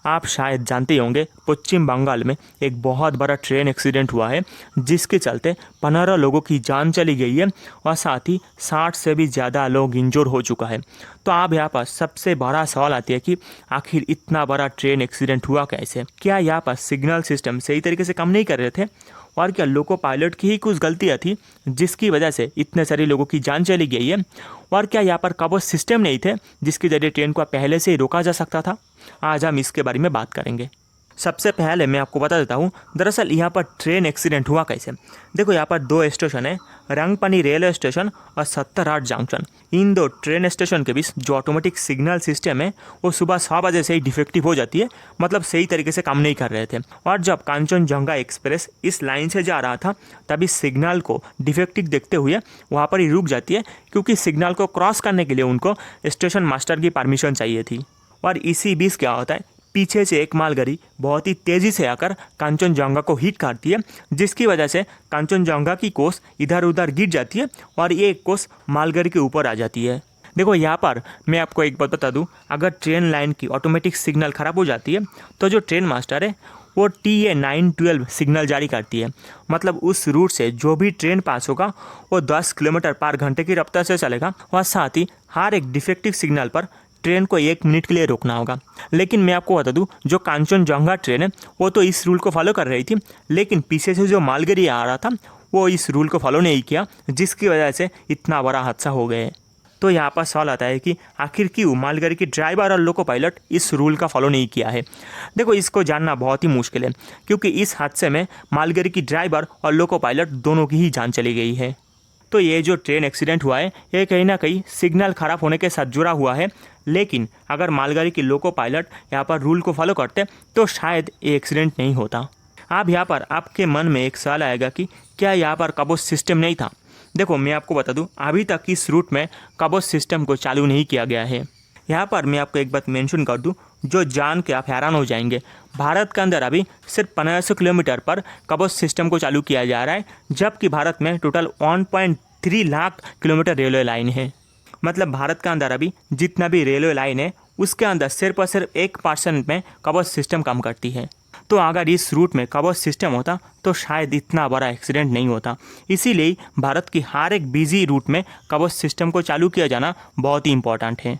आप शायद जानते होंगे पश्चिम बंगाल में एक बहुत बड़ा ट्रेन एक्सीडेंट हुआ है जिसके चलते 15 लोगों की जान चली गई है और साथ ही 60 से भी ज़्यादा लोग इंजोर हो चुका है। तो आप यहाँ पर सबसे बड़ा सवाल आती है कि आखिर इतना बड़ा ट्रेन एक्सीडेंट हुआ कैसे? क्या यहाँ पर सिग्नल सिस्टम सही तरीके से काम नहीं कर रहे थे और क्या लोको पायलट की ही कुछ गलतियाँ थी जिसकी वजह से इतने सारे लोगों की जान चली गई है? और क्या यहाँ पर कवच सिस्टम नहीं थे जिसके जरिए ट्रेन को पहले से ही रोका जा सकता था? आज हम इसके बारे में बात करेंगे। सबसे पहले मैं आपको बता देता हूँ दरअसल यहाँ पर ट्रेन एक्सीडेंट हुआ कैसे। देखो यहाँ पर 2 स्टेशन है, रंगपनी रेलवे स्टेशन और 78 जंक्शन। इन 2 ट्रेन स्टेशन के बीच जो ऑटोमेटिक सिग्नल सिस्टम है वो सुबह 6 बजे से ही डिफेक्टिव हो जाती है, मतलब सही तरीके से काम नहीं कर रहे थे। और जब कांचनजंगा एक्सप्रेस इस लाइन से जा रहा था तभी सिग्नल को डिफेक्टिव देखते हुए वहाँ पर ही रुक जाती है, क्योंकि सिग्नल को क्रॉस करने के लिए उनको स्टेशन मास्टर की परमिशन चाहिए थी। और इसी बीच क्या होता है, पीछे से एक मालगाड़ी बहुत ही तेज़ी से आकर कांचनजंगा को हिट करती है, जिसकी वजह से कांचनजंगा की कोस इधर उधर गिर जाती है और ये एक कोस मालगाड़ी के ऊपर आ जाती है। देखो यहाँ पर मैं आपको एक बात बता दूँ, अगर ट्रेन लाइन की ऑटोमेटिक सिग्नल ख़राब हो जाती है तो जो ट्रेन मास्टर है वो TA912 सिग्नल जारी करती है, मतलब उस रूट से जो भी ट्रेन पास होगा वो 10 किलोमीटर पर घंटे की रफ्तार से चलेगा और साथ ही हर एक डिफेक्टिव सिग्नल पर ट्रेन को 1 मिनट के लिए रोकना होगा। लेकिन मैं आपको बता दूं, जो कांचनजंगा ट्रेन है वो तो इस रूल को फॉलो कर रही थी, लेकिन पीछे से जो मालगाड़ी आ रहा था वो इस रूल को फॉलो नहीं किया, जिसकी वजह से इतना बड़ा हादसा हो गया है। तो यहाँ पर सवाल आता है कि आखिर क्यों मालगाड़ी की ड्राइवर और लोको पायलट इस रूल का फॉलो नहीं किया है। देखो इसको जानना बहुत ही मुश्किल है, क्योंकि इस हादसे में मालगाड़ी की ड्राइवर और लोको पायलट दोनों की ही जान चली गई है। तो ये जो ट्रेन एक्सीडेंट हुआ है ये कहीं ना कहीं सिग्नल ख़राब होने के साथ जुड़ा हुआ है, लेकिन अगर मालगाड़ी की लोको पायलट यहाँ पर रूल को फॉलो करते तो शायद ये एक्सीडेंट नहीं होता। अब यहाँ पर आपके मन में एक सवाल आएगा कि क्या यहाँ पर कवच सिस्टम नहीं था। देखो मैं आपको बता दूँ, अभी तक इस रूट में कवच सिस्टम को चालू नहीं किया गया है। यहाँ पर मैं आपको एक बात मेंशन कर दूँ जो जान के आप हैरान हो जाएंगे। भारत के अंदर अभी सिर्फ 1500 किलोमीटर पर कवच सिस्टम को चालू किया जा रहा है, जबकि भारत में total 1.3 lakh kilometre railway line है। मतलब भारत के अंदर अभी जितना भी रेलवे लाइन है उसके अंदर सिर्फ और सिर्फ 1% में कवच सिस्टम काम करती है। तो अगर इस रूट में कवच सिस्टम होता तो शायद इतना बड़ा एक्सीडेंट नहीं होता। इसीलिए भारत की हर एक बिजी रूट में कवच सिस्टम को चालू किया जाना बहुत ही इंपॉर्टेंट है।